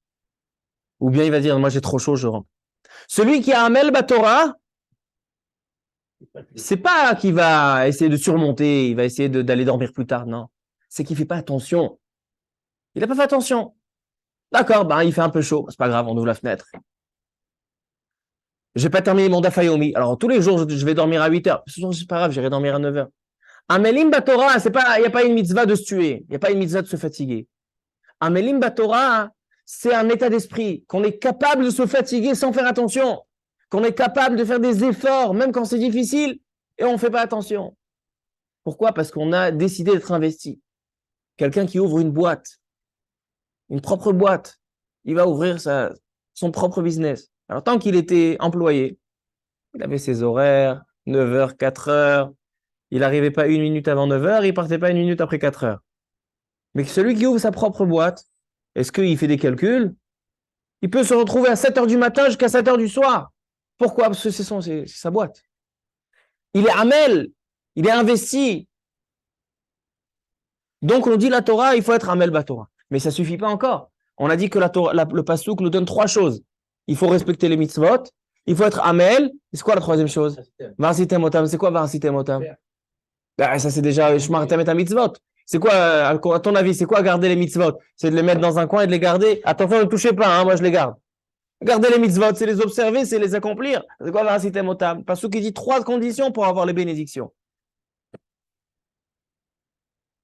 Speaker 1: Ou bien il va dire, moi j'ai trop chaud, je rentre. Celui qui a Amel Batorah, c'est pas qu'il va essayer de surmonter, il va essayer d'aller dormir plus tard, non. C'est qu'il fait pas attention. Il n'a pas fait attention. D'accord, ben il fait un peu chaud, c'est pas grave, on ouvre la fenêtre. J'ai pas terminé mon Dafayomi. Alors tous les jours, je vais dormir à 8 heures. C'est pas grave, j'irai dormir à 9 heures. Amelim Batorah, il n'y a pas une mitzvah de se tuer, il n'y a pas une mitzvah de se fatiguer. Amelim Batorah, c'est un état d'esprit, qu'on est capable de se fatiguer sans faire attention, qu'on est capable de faire des efforts, même quand c'est difficile, et on ne fait pas attention. Pourquoi? Parce qu'on a décidé d'être investi. Quelqu'un qui ouvre une boîte, une propre boîte, il va ouvrir son propre business. Alors, tant qu'il était employé, il avait ses horaires, 9 heures, 4 heures, il n'arrivait pas une minute avant 9 heures, il ne partait pas une minute après 4 heures. Mais celui qui ouvre sa propre boîte, est-ce qu'il fait des calculs? Il peut se retrouver à 7 heures du matin jusqu'à 7 heures du soir. Pourquoi? Parce que c'est sa boîte. Il est Amel, il est investi. Donc on dit la Torah, il faut être Amel Batorah. Mais ça ne suffit pas encore. On a dit que le Passouk nous donne trois choses. Il faut respecter les mitzvot, il faut être Amel. C'est quoi la troisième chose? Varsitem Otam. C'est quoi Varsitem Otam? Ça c'est déjà Shmartem et mitzvot. C'est quoi, à ton avis, c'est quoi garder les mitzvot? C'est de les mettre dans un coin et de les garder. Attention, ne touchez pas, hein, moi je les garde. Garder les mitzvot, c'est les observer, c'est les accomplir. C'est quoi Varsitem Otam? Parce qu'il dit trois conditions pour avoir les bénédictions.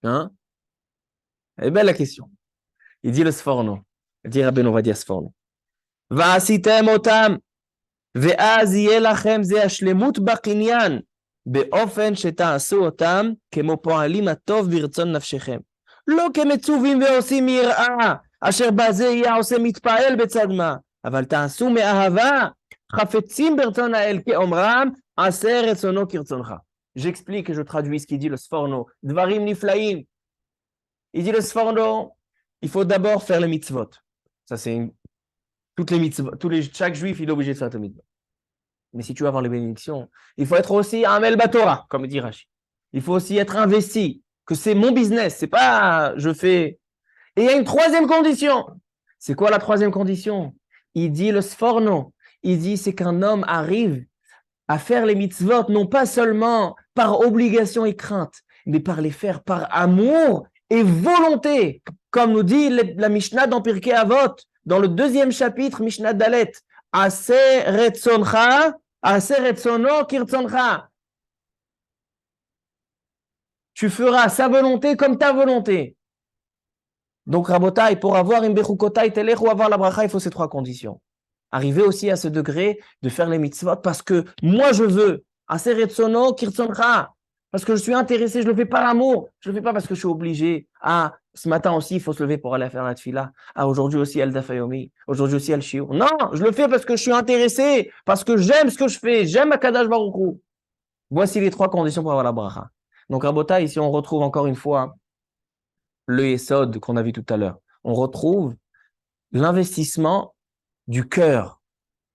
Speaker 1: Hein? Elle est belle la question. Il dit le Sforno. Il dit Rabbeinu, on va dire Sforno. Va'asitem otam, ve'az yeh lachem ze hashlemut baqinyan, be'ofen sheta'asu otam, kemo po'alim atov birtzon nafshechem. לא כמצווים ועושים מיראה, אשר בזה יהיה עושה מתפעל בצד מה, אבל תעשו מאהבה, חפצים ברצון האל כאומרם, עשה רצונו כרצונך. J'explique et je traduis ce qu'il dit le Sforno. Dvarim niflaim. Il dit le Sforno, il faut d'abord faire les mitzvot. Ça, c'est toutes les mitzvot. Chaque juif, il est obligé de faire les mitzvot. Mais si tu veux avoir les bénédictions, il faut être aussi Amel Batorah, comme dit Rashi. Il faut aussi être investi, que c'est mon business, c'est pas je fais. Et il y a une troisième condition. C'est quoi la troisième condition? Il dit le Sforno. Il dit c'est qu'un homme arrive à faire les mitzvot, non pas seulement par obligation et crainte, mais par les faire par amour et volonté, comme nous dit la Mishnah dans Pirkei Avot, dans le deuxième chapitre, Mishnah Dalet, Aseh retzoncha, Aseh retzono kirtzoncha. Tu feras sa volonté comme ta volonté. Donc, Rabotai, pour avoir une bechukotai telech ou avoir la bracha, il faut ces trois conditions. Arriver aussi à ce degré de faire les mitzvot parce que moi je veux, aseret sono kirtzoncha, parce que je suis intéressé, je le fais par amour, je le fais pas parce que je suis obligé. Ah, ce matin aussi, il faut se lever pour aller faire la tfila. Ah, aujourd'hui aussi, el dafayomi, aujourd'hui aussi, el shiur. Non, je le fais parce que je suis intéressé, parce que j'aime ce que je fais, j'aime Akadosh Baruch Hu. Voici les trois conditions pour avoir la bracha. Donc, Rabotai, ici, on retrouve encore une fois le Yesod qu'on a vu tout à l'heure. On retrouve l'investissement du cœur.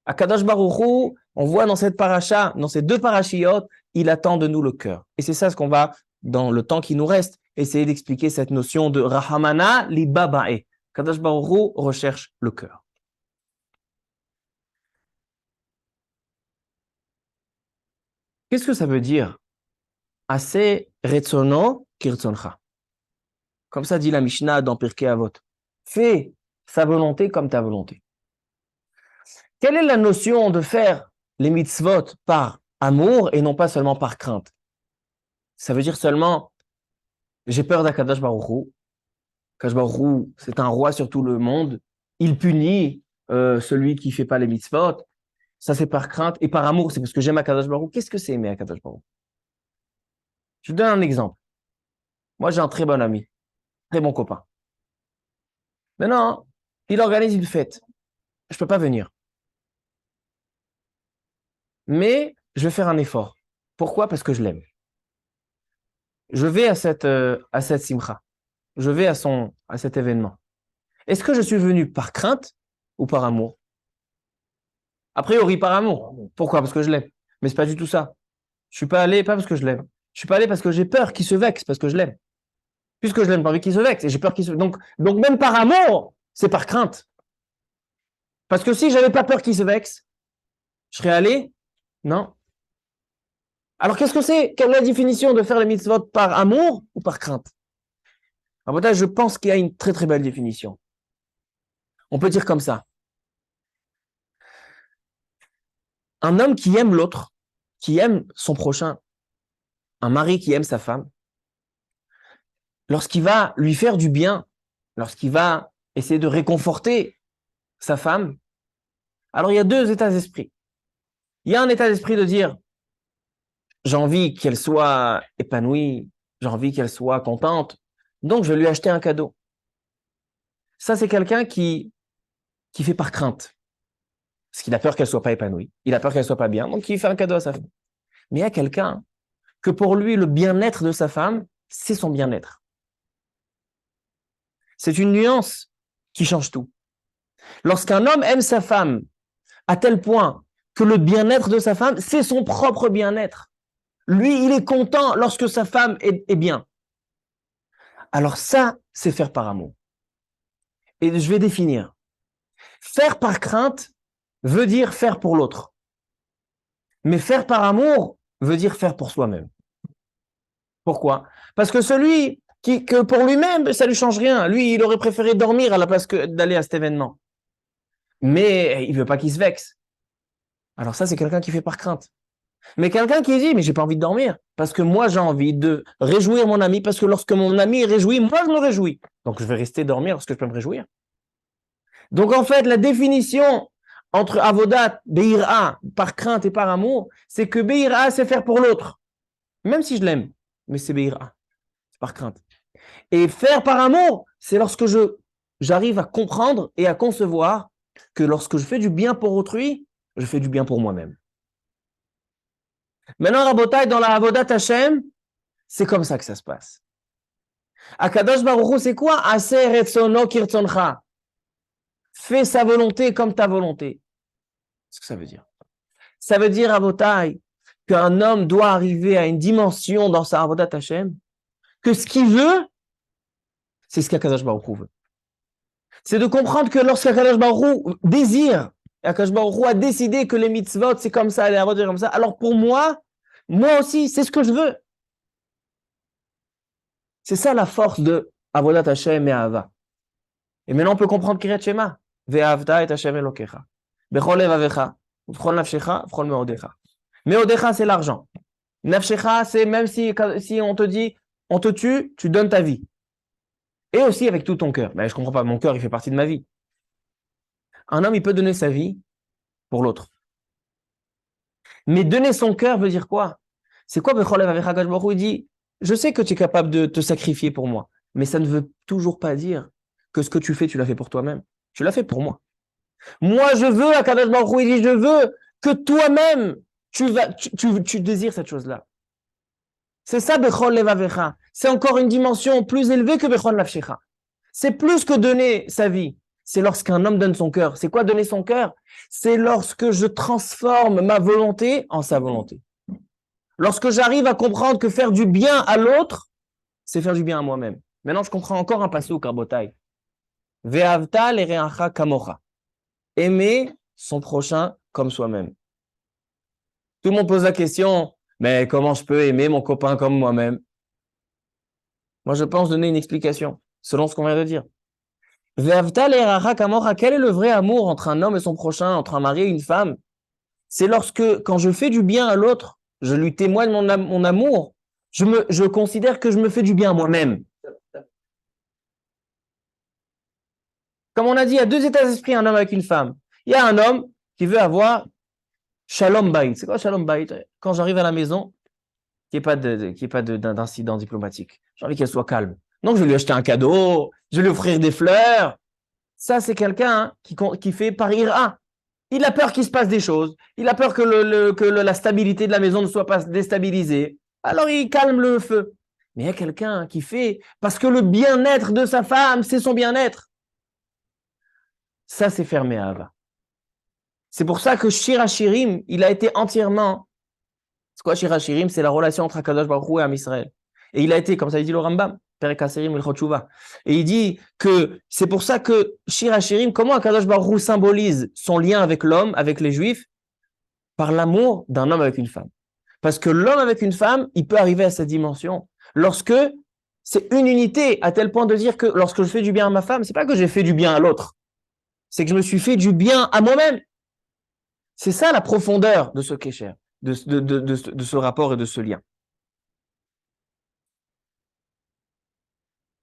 Speaker 1: Akadosh Baruch Hu, on voit dans cette paracha, dans ces deux parachiotes, il attend de nous le cœur. Et c'est ça ce qu'on va, dans le temps qui nous reste, essayer d'expliquer cette notion de Rahamana li babae. Akadosh Baruch Hu recherche le cœur. Qu'est-ce que ça veut dire? Ase retzono kirtzoncha. Comme ça dit la Mishnah dans Pirkei Avot. Fais sa volonté comme ta volonté. Quelle est la notion de faire les mitzvot par amour et non pas seulement par crainte? Ça veut dire seulement, j'ai peur d'Akadosh Baruch Hu. Akadosh Baruch Hu, c'est un roi sur tout le monde. Il punit celui qui ne fait pas les mitzvot. Ça, c'est par crainte. Et par amour, c'est parce que j'aime Akadosh Baruch Hu. Qu'est-ce que c'est aimer Akadosh Baruch Hu? Je vous donne un exemple. Moi, j'ai un très bon ami, très bon copain. Maintenant, il organise une fête. Je ne peux pas venir. Mais je vais faire un effort. Pourquoi? Parce que je l'aime. Je vais à cette simcha. Je vais à cet événement. Est-ce que je suis venu par crainte ou par amour? A priori, par amour. Pourquoi? Parce que je l'aime. Mais c'est pas du tout ça. Je suis pas allé, pas parce que je l'aime. Je suis pas allé parce que j'ai peur qu'il se vexe, parce que je l'aime. Puisque je l'aime, pas envie qu'il se vexe. Et j'ai peur qu'il se... Donc même par amour, c'est par crainte. Parce que si j'avais pas peur qu'il se vexe, je serais allé? Non. Alors qu'est-ce que c'est? Quelle est la définition de faire les mitzvot par amour ou par crainte? Je pense qu'il y a une très très belle définition. On peut dire comme ça. Un homme qui aime l'autre, qui aime son prochain, un mari qui aime sa femme, lorsqu'il va lui faire du bien, lorsqu'il va essayer de réconforter sa femme, alors il y a deux états d'esprit. Il y a un état d'esprit de dire, j'ai envie qu'elle soit épanouie, j'ai envie qu'elle soit contente, donc je vais lui acheter un cadeau. Ça, c'est quelqu'un qui fait par crainte. Parce qu'il a peur qu'elle soit pas épanouie, il a peur qu'elle soit pas bien, donc il fait un cadeau à sa femme. Mais il y a quelqu'un que pour lui, le bien-être de sa femme, c'est son bien-être. C'est une nuance qui change tout. Lorsqu'un homme aime sa femme à tel point que le bien-être de sa femme, c'est son propre bien-être. Lui, il est content lorsque sa femme est bien. Alors ça, c'est faire par amour. Et je vais définir. Faire par crainte veut dire faire pour l'autre. Mais faire par amour veut dire faire pour soi-même. Pourquoi? Parce que celui que pour lui-même, ça ne lui change rien. Lui, il aurait préféré dormir à la place que d'aller à cet événement. Mais il ne veut pas qu'il se vexe. Alors ça, c'est quelqu'un qui fait par crainte. Mais quelqu'un qui dit, mais j'ai pas envie de dormir, parce que moi, j'ai envie de réjouir mon ami, parce que lorsque mon ami est réjoui, moi, je me réjouis. Donc, je vais rester dormir lorsque je peux me réjouir. Donc, en fait, la définition entre avodat, beira, par crainte et par amour, c'est que beira, c'est faire pour l'autre. Même si je l'aime, mais c'est beira, c'est par crainte. Et faire par amour, c'est lorsque j'arrive à comprendre et à concevoir que lorsque je fais du bien pour autrui, je fais du bien pour moi-même. Maintenant, Rabotai, dans la Avodat Hashem, c'est comme ça que ça se passe. Akadosh Baruch Hu, c'est quoi? Aseh retzono kirtzoncha. Fais sa volonté comme ta volonté. Qu'est-ce que ça veut dire? Ça veut dire, Rabotai, qu'un homme doit arriver à une dimension dans sa Avodat Hashem, que ce qu'il veut, c'est ce qu'Akadosh Baruch Hu veut. C'est de comprendre que lorsqu'Akadosh Baruch Hu désire, Akadosh Baruch Hu a décidé que les mitzvot, c'est comme ça, les avodah comme ça, alors pour moi aussi, c'est ce que je veux. C'est ça la force de Avodat Hashem et Ahava. Et maintenant, on peut comprendre Kiryat Shema. Ve'ahavta et Hashem Elokecha. Bechol levavecha. V'chol nafshecha. V'chol meodecha. Meodecha, c'est l'argent. Nafshecha, c'est même si on te dit, on te tue, tu donnes ta vie. et aussi avec tout ton cœur. Mais je comprends pas, mon cœur, il fait partie de ma vie. Un homme, il peut donner sa vie pour l'autre. Mais donner son cœur veut dire quoi? C'est quoi, Becholev avec Hakadosh Baruch Hu? Il dit, je sais que tu es capable de te sacrifier pour moi, mais ça ne veut toujours pas dire que ce que tu fais, tu l'as fait pour toi-même. Tu l'as fait pour moi. Moi, je veux, Hakadosh Baruch Hu, il dit, je veux que toi-même, tu désires cette chose-là. C'est ça, Bechol Levavecha. C'est encore une dimension plus élevée que Bechol Nafshecha. C'est plus que donner sa vie. C'est lorsqu'un homme donne son cœur. C'est quoi donner son cœur? C'est lorsque je transforme ma volonté en sa volonté. Lorsque j'arrive à comprendre que faire du bien à l'autre, c'est faire du bien à moi-même. Maintenant, je comprends encore un passouk à Botaï. Ve'avta l'ereacha kamocha. Aimer son prochain comme soi-même. Tout le monde pose la question, mais comment je peux aimer mon copain comme moi-même? Moi, je pense donner une explication, selon ce qu'on vient de dire. Ve'avta l'ereacha kamocha. Quel est le vrai amour entre un homme et son prochain, entre un mari et une femme? C'est lorsque, quand je fais du bien à l'autre, je lui témoigne mon amour, je considère que je me fais du bien à moi-même. Comme on a dit, il y a deux états d'esprit, un homme avec une femme. Il y a un homme qui veut avoir Shalom Bayit. C'est quoi Shalom Bayit? Quand j'arrive à la maison, qu'il n'y ait pas d'incident diplomatique. J'ai envie qu'elle soit calme. Donc, je vais lui acheter un cadeau, je vais lui offrir des fleurs. Ça, c'est quelqu'un qui fait par ira. Il a peur qu'il se passe des choses. Il a peur que la stabilité de la maison ne soit pas déstabilisée. Alors, il calme le feu. Mais il y a quelqu'un qui fait parce que le bien-être de sa femme, c'est son bien-être. Ça, c'est fermé à Ava. C'est pour ça que Shir HaShirim, il a été entièrement... C'est quoi Shir HaShirim? C'est la relation entre Akadosh Baruch Hu et Am Israël. Et il a été, comme ça il dit le Rambam, Perek HaSirim el Chotshuva. Et il dit que c'est pour ça que Shir HaShirim, comment Akadosh Baruch Hu symbolise son lien avec l'homme, avec les Juifs, par l'amour d'un homme avec une femme. Parce que l'homme avec une femme, il peut arriver à cette dimension lorsque c'est une unité, à tel point de dire que lorsque je fais du bien à ma femme, c'est pas que j'ai fait du bien à l'autre, c'est que je me suis fait du bien à moi-même. C'est ça la profondeur de ce kécher, de ce rapport et de ce lien.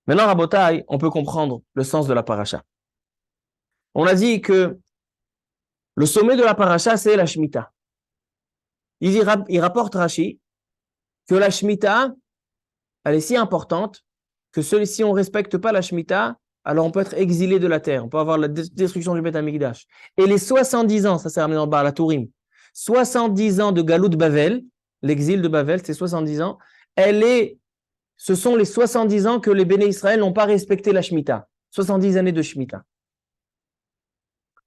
Speaker 1: Maintenant, Rabotai, on peut comprendre le sens de la paracha. On a dit que le sommet de la paracha, c'est la Shemitah. Il rapporte Rashi que la Shemitah, elle est si importante que si on ne respecte pas la Shemitah, alors on peut être exilé de la terre, on peut avoir la destruction du Beth Amikdash. Et les 70 ans, ça s'est ramené en bas, la Tourim, 70 ans de Galout Bavel, l'exil de Bavel, c'est 70 ans, ce sont les 70 ans que les Béné Israël n'ont pas respecté la Shemitah. 70 années de Shemitah.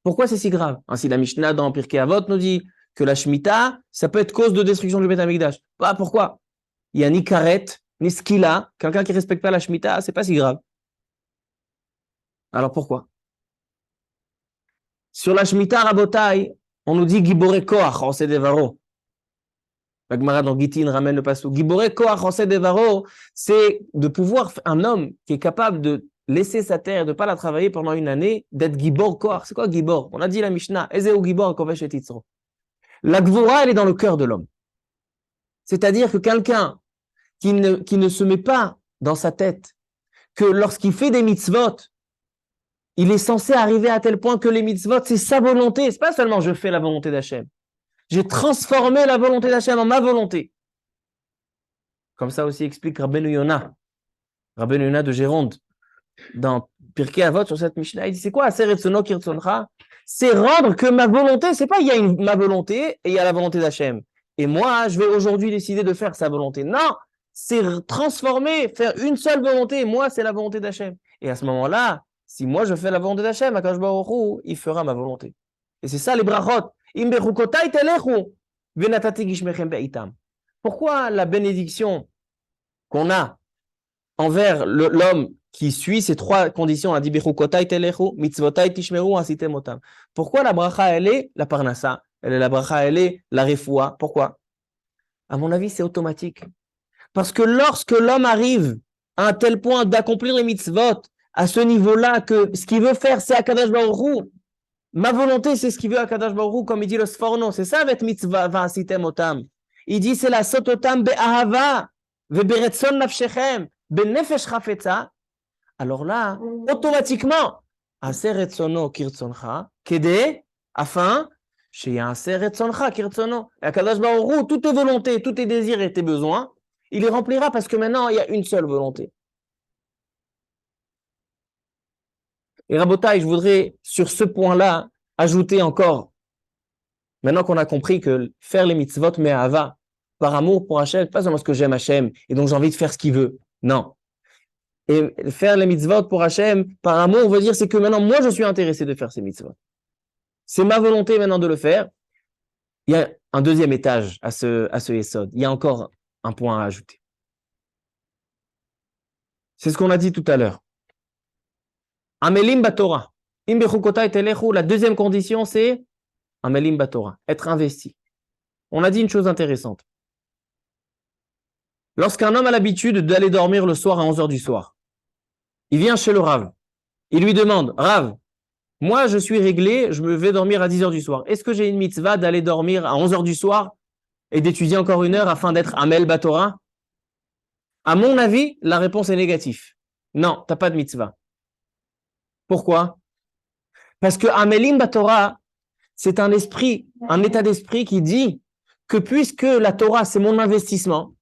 Speaker 1: Pourquoi c'est si grave? Ainsi, la Mishnah dans Pirkei Avot nous dit que la Shemitah, ça peut être cause de destruction du Beth Amikdash. Pourquoi? Il y a ni karet, ni skila. Quelqu'un qui ne respecte pas la Shemitah, c'est pas si grave. Alors pourquoi? Sur la Shemitah Rabotai, on nous dit Giboré Koach, Osé Devaro. La Gemara dans Gitin ramène le passage. Giboré Koach, Osé Devaro, c'est de pouvoir, un homme qui est capable de laisser sa terre, de ne pas la travailler pendant une année, d'être Gibor Koach. C'est quoi Gibor? On a dit la Mishnah, Ezeu Gibor Kovesh et Titzro. La Gvora, elle est dans le cœur de l'homme. C'est-à-dire que quelqu'un qui ne se met pas dans sa tête que lorsqu'il fait des mitzvot, il est censé arriver à tel point que les mitzvot, c'est sa volonté. C'est pas seulement je fais la volonté d'Hachem. J'ai transformé la volonté d'Hachem en ma volonté. Comme ça aussi explique Rabbeinu Yonah de Géronde, dans Pirkei Avot sur cette Mishnah. Il dit, c'est quoi Aseret Sono Kirtzoncha? C'est rendre que ma volonté, c'est pas il y a ma volonté et il y a la volonté d'Hachem. Et moi, je vais aujourd'hui décider de faire sa volonté. Non, c'est transformer, faire une seule volonté. Moi, c'est la volonté d'Hachem. Et à ce moment-là, si moi je fais la volonté d'Hachem, Akadosh Baruch Hu, il fera ma volonté. Et c'est ça les brachot. Pourquoi la bénédiction qu'on a envers l'homme qui suit ces trois conditions, on a dit pourquoi la bracha, elle est la parnassa, elle est la bracha, elle est la refoua? Pourquoi? À mon avis, c'est automatique. Parce que lorsque l'homme arrive à un tel point d'accomplir les mitzvot, à ce niveau-là, que ce qu'il veut faire, c'est Akadosh Baruch Hu. Ma volonté, c'est ce qu'il veut Akadosh Baruch Hu, comme il dit le Sforno. C'est ça avec mitzvah va'asitem otam. Il dit c'est la sototam be'ahava ve'beretzon nafshechem be'nefesh chafetza. alors là, automatiquement, Aser etzono kirtzoncha, kede, afin, chez Aser etzoncha kirtzono. Et Akadosh Baruch Hu, toutes tes volontés, tous tes désirs et tes besoins, il les remplira parce que maintenant, il y a une seule volonté. Et Rabotai, je voudrais, sur ce point-là, ajouter encore, maintenant qu'on a compris que faire les mitzvot me'ava, par amour pour Hachem, pas seulement parce que j'aime Hachem, et donc j'ai envie de faire ce qu'il veut. Non. Et faire les mitzvot pour Hachem, par amour, on veut dire, c'est que maintenant, moi, je suis intéressé de faire ces mitzvot. C'est ma volonté maintenant de le faire. Il y a un deuxième étage à ce Yesod. Il y a encore un point à ajouter. C'est ce qu'on a dit tout à l'heure. Amelim Batorah. La deuxième condition, c'est Amelim Batorah, être investi. On a dit une chose intéressante. Lorsqu'un homme a l'habitude d'aller dormir le soir à 11h du soir, il vient chez le Rav. Il lui demande, Rav, moi je suis réglé, je me vais dormir à 10h du soir. Est-ce que j'ai une mitzvah d'aller dormir à 11h du soir et d'étudier encore une heure afin d'être Amel Batorah? À mon avis, la réponse est négative. Non, tu n'as pas de mitzvah. Pourquoi? Parce que Amelim Batorah, c'est un état d'esprit qui dit que puisque la Torah, c'est mon investissement,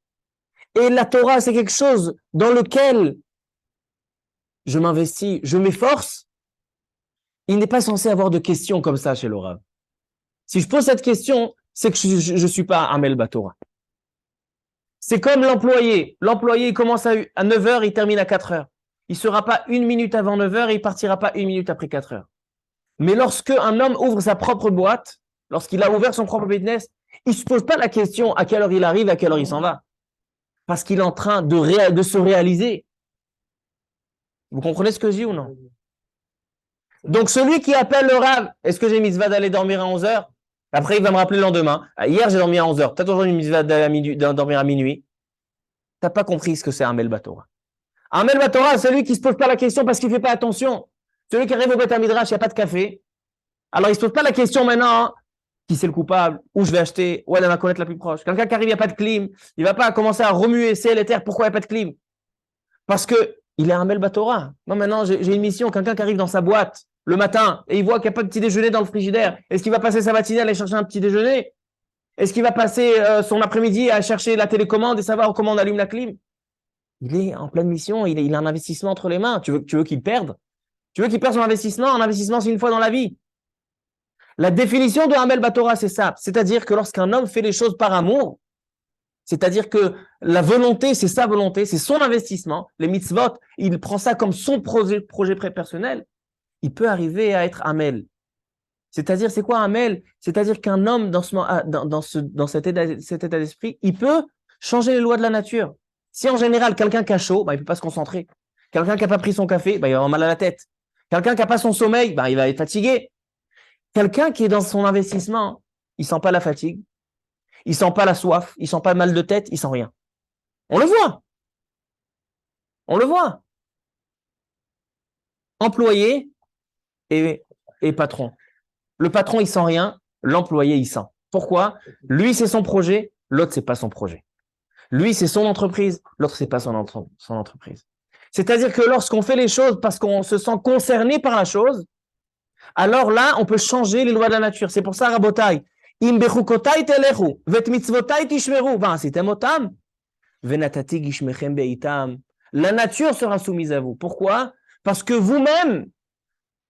Speaker 1: et la Torah, c'est quelque chose dans lequel je m'investis, je m'efforce, il n'est pas censé avoir de questions comme ça chez le Rav. Si je pose cette question, c'est que je ne suis pas Amel Batorah. C'est comme l'employé. L'employé, il commence à 9h, il termine à 4h. Il ne sera pas une minute avant 9h et il ne partira pas une minute après 4h. Mais lorsque un homme ouvre sa propre boîte, lorsqu'il a ouvert son propre business, il ne se pose pas la question à quelle heure il arrive, à quelle heure il s'en va. Parce qu'il est en train de se réaliser. Vous comprenez ce que je dis ou non? Donc celui qui appelle le Rav, est-ce que j'ai mitzvah d'aller dormir à 11h? Après, il va me rappeler le lendemain. Hier, j'ai dormi à 11h. Peut-être aujourd'hui une mitzvah d'aller dormir à minuit. Tu n'as pas compris ce que c'est un Amel Batorah. Un Amel Batorah, c'est celui qui ne se pose pas la question parce qu'il ne fait pas attention. Celui qui arrive au Beth Midrash, il n'y a pas de café. Alors, il ne se pose pas la question maintenant, hein, qui c'est le coupable, où je vais acheter, où elle va connaître la plus proche. Quelqu'un qui arrive, il n'y a pas de clim. Il ne va pas commencer à remuer ciel et terre. Pourquoi il n'y a pas de clim? Parce qu'il est un Amel Batorah. Moi, maintenant, j'ai une mission. Quelqu'un qui arrive dans sa boîte le matin et il voit qu'il n'y a pas de petit déjeuner dans le frigidaire. Est-ce qu'il va passer sa matinée à aller chercher un petit déjeuner? Est-ce qu'il va passer son après-midi à chercher la télécommande et savoir comment on allume la clim? Il est en pleine mission. Il a un investissement entre les mains. Tu veux qu'il perde? Tu veux qu'il perde son investissement? Un investissement, c'est une fois dans la vie. La définition de Amel Batorah, c'est ça. C'est-à-dire que lorsqu'un homme fait les choses par amour, c'est-à-dire que la volonté, c'est sa volonté, c'est son investissement. Les mitzvot, il prend ça comme son projet personnel. Il peut arriver à être Amel. C'est-à-dire, c'est quoi Amel? C'est-à-dire qu'un homme, dans cet état d'esprit, il peut changer les lois de la nature. Si en général, quelqu'un qui a chaud, il ne peut pas se concentrer. Quelqu'un qui n'a pas pris son café, il va avoir mal à la tête. Quelqu'un qui n'a pas son sommeil, il va être fatigué. Quelqu'un qui est dans son investissement, il ne sent pas la fatigue, il ne sent pas la soif, il ne sent pas le mal de tête, il ne sent rien. On le voit. On le voit. Employé et patron. Le patron, il sent rien, l'employé, il sent. Pourquoi? Lui, c'est son projet, l'autre, c'est pas son projet. Lui, c'est son entreprise, l'autre, c'est pas son entreprise. C'est-à-dire que lorsqu'on fait les choses parce qu'on se sent concerné par la chose, alors là, on peut changer les lois de la nature. C'est pour ça, Rabotai, im bechukotai telechu, vet mitzvotai tishmeru, v'asitem otam, venatati gishmechem beitam. La nature sera soumise à vous. Pourquoi? Parce que vous-même,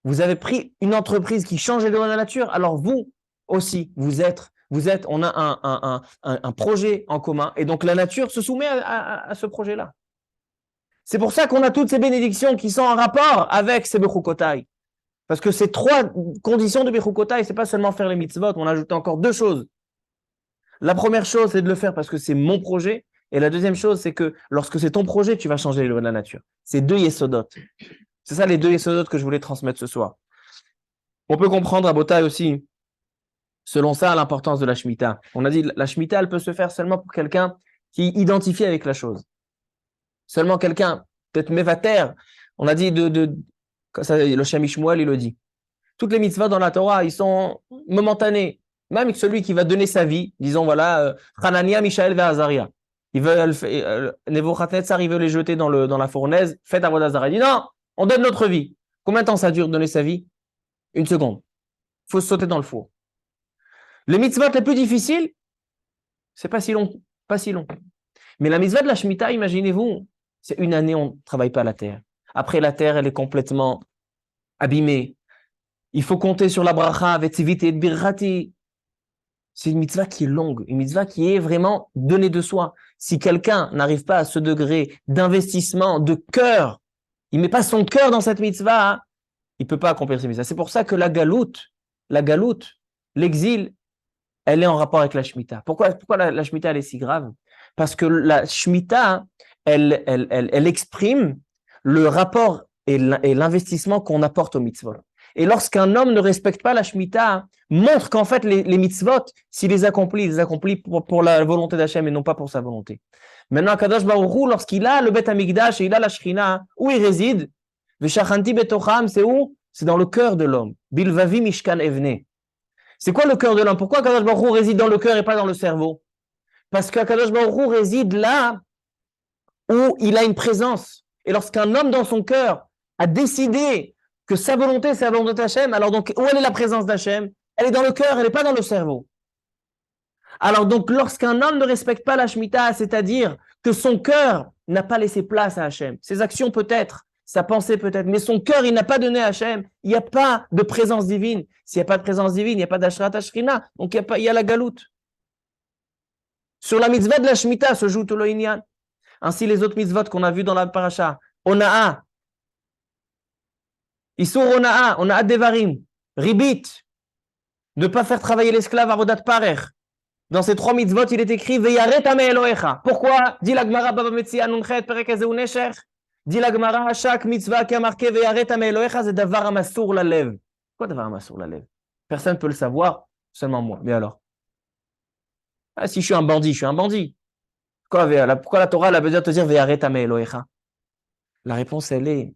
Speaker 1: vous avez pris une entreprise qui change les lois de la nature. Alors vous aussi, on a un projet en commun. Et donc la nature se soumet à ce projet-là. C'est pour ça qu'on a toutes ces bénédictions qui sont en rapport avec ces bechukotai. Parce que ces trois conditions de bechukotai, c'est pas seulement faire les mitzvot. On a ajouté encore deux choses. La première chose, c'est de le faire parce que c'est mon projet. Et la deuxième chose, c'est que lorsque c'est ton projet, tu vas changer les lois de la nature. C'est deux yesodot. C'est ça les deux yesodot que je voulais transmettre ce soir. On peut comprendre à Botaï aussi, selon ça, l'importance de la Shemitah. On a dit la Shemitah, elle peut se faire seulement pour quelqu'un qui identifie avec la chose. Seulement quelqu'un, peut-être mévater. On a dit le Shem Shmuel, il le dit. Toutes les mitzvahs dans la Torah, ils sont momentanés. Même celui qui va donner sa vie, disons voilà, Hanania, Mishaël et Azaria. Nebuchadnezzar, il veut les jeter dans la fournaise. Faites Avodah Zarah. Il dit non, On donne notre vie. Combien de temps ça dure de donner sa vie? Une seconde. Il faut sauter dans le four. Les mitzvot les plus difficiles, c'est pas si long, pas si long. Mais la mitzvah de la Shemitah, imaginez-vous, c'est une année, on ne travaille pas la terre. Après, la terre, elle est complètement abîmée. Il faut compter sur la bracha, vetzivit et birrati. C'est une mitzvah qui est longue, une mitzvah qui est vraiment donnée de soi. Si quelqu'un n'arrive pas à ce degré d'investissement, de cœur, il met pas son cœur dans cette mitzvah, hein, il peut pas accomplir cette mitzvah. C'est pour ça que la galoute, l'exil, elle est en rapport avec la Shemitah. Pourquoi la Shemitah, elle est si grave? Parce que la Shemitah, elle exprime le rapport et l'investissement qu'on apporte aux mitzvot. Et lorsqu'un homme ne respecte pas la Shemitah, montre qu'en fait, les mitzvot, s'il les accomplit, il les accomplit pour la volonté d'Hachem et non pas pour sa volonté. Maintenant, Kadosh Baruch Hu, lorsqu'il a le Bet Hamikdash et il a la Shekhinah, où il réside, Veshachanti Betocham, c'est où? C'est dans le cœur de l'homme. Bilvavi Mishkan Evne. C'est quoi le cœur de l'homme? Pourquoi Kadosh Baruch Hu réside dans le cœur et pas dans le cerveau? Parce que Kadosh Baruch Hu réside là où il a une présence. Et lorsqu'un homme dans son cœur a décidé que sa volonté, c'est la volonté d'Hachem, alors donc, où elle est la présence d'Hachem? Elle est dans le cœur, elle n'est pas dans le cerveau. Alors donc, lorsqu'un homme ne respecte pas la Shemitah, c'est-à-dire que son cœur n'a pas laissé place à Hachem, ses actions peut-être, sa pensée peut-être, mais son cœur, il n'a pas donné à Hachem, il n'y a pas de présence divine. S'il n'y a pas de présence divine, il n'y a pas d'Ashrat Hashrina, donc il y a la galoute. Sur la mitzvah de la Shemitah se joue tout le inyan. Ainsi, les autres mitzvot qu'on a vus dans la paracha, Ona'a, Isur Ona'a Devarim, Ribit, ne pas faire travailler l'esclave à Avodat Parer. Dans ces trois mitzvot, il est écrit Veyaret Ame Elohecha. Pourquoi? Dit la Gemara Baba Metzia Nunchet Perek Hazeu Nesher. Dit la Gemara, chaque mitzvah qui a marqué Veyaret Ame Elohecha, c'est Davar Amasour la lève. Quoi Davar Amasour la lève? Personne ne peut le savoir, seulement moi. Mais alors? Ah, si je suis un bandit, je suis un bandit. Pourquoi la Torah a besoin de te dire Veyaret Ame Elohecha? La réponse, elle est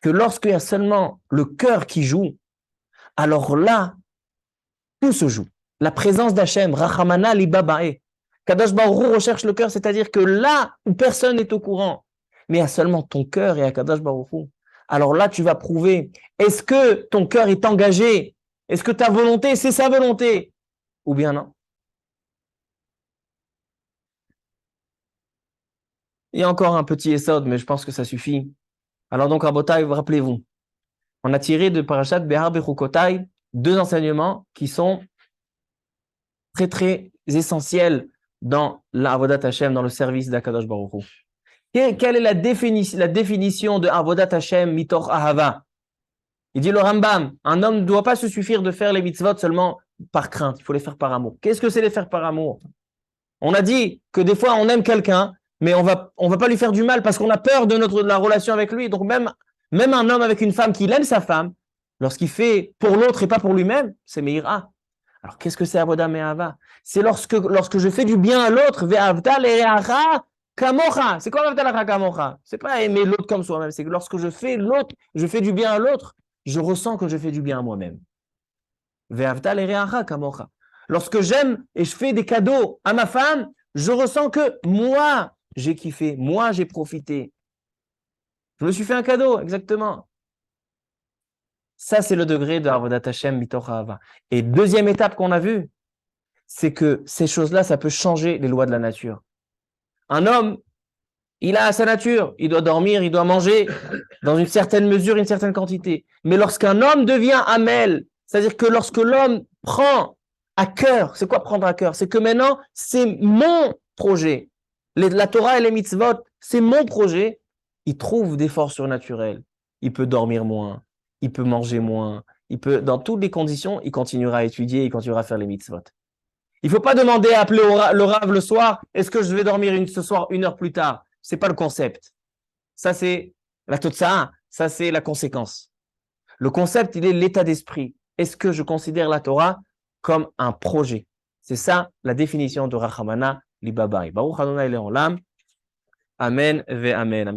Speaker 1: que lorsqu'il y a seulement le cœur qui joue, alors là, tout se joue. La présence d'Hachem, Rachamana Libabae. Kadosh Baruch Hu recherche le cœur, c'est-à-dire que là où personne n'est au courant, mais il y a seulement ton cœur et à Kadosh Baruch Hu. Alors là, tu vas prouver, est-ce que ton cœur est engagé? Est-ce que ta volonté, c'est sa volonté? Ou bien non? Il y a encore un petit essod, mais je pense que ça suffit. Alors donc, Rabotai, rappelez-vous, on a tiré de Parashat Behar Bechukotai deux enseignements qui sont très, très essentiels dans l'Avodat Hashem, dans le service d'Akadosh Baruch Hu. Quelle est la définition de Avodat Hashem mitor ahava? Il dit le Rambam, un homme ne doit pas se suffire de faire les mitzvot seulement par crainte, il faut les faire par amour. Qu'est-ce que c'est les faire par amour? On a dit que des fois on aime quelqu'un, mais on va pas lui faire du mal parce qu'on a peur de la relation avec lui. Donc même un homme avec une femme qui aime sa femme, lorsqu'il fait pour l'autre et pas pour lui-même, c'est meira. Alors qu'est-ce que c'est avoda me'ava? C'est lorsque je fais du bien à l'autre, ve'avta le'reacha kamocha. C'est quoi ve'avta le'reacha kamocha? C'est pas aimer l'autre comme soi-même, c'est que lorsque je fais du bien à l'autre, je ressens que je fais du bien à moi-même. Ve'avta le'reacha kamocha. Lorsque j'aime et je fais des cadeaux à ma femme, je ressens que moi, j'ai kiffé, moi, j'ai profité. Je me suis fait un cadeau, exactement. Ça, c'est le degré de Avodat Hashem Mitoch Ahava. Et deuxième étape qu'on a vue, c'est que ces choses-là, ça peut changer les lois de la nature. Un homme, il a sa nature, il doit dormir, il doit manger dans une certaine mesure, une certaine quantité. Mais lorsqu'un homme devient Hamel, c'est-à-dire que lorsque l'homme prend à cœur, c'est quoi prendre à cœur? C'est que maintenant, c'est mon projet. La Torah et les mitzvot, c'est mon projet. Il trouve des forces surnaturelles. Il peut dormir moins, il peut manger moins, dans toutes les conditions, il continuera à étudier, il continuera à faire les mitzvot. Il ne faut pas demander à appeler le Rav le soir, est-ce que je vais dormir ce soir 1 heure plus tard? Ce n'est pas le concept. Ça, c'est la totsa, ça, c'est la conséquence. Le concept, il est l'état d'esprit. Est-ce que je considère la Torah comme un projet? C'est ça la définition de Rachamana Libabai. Baruch Adonai Le'olam. Amen ve Amen.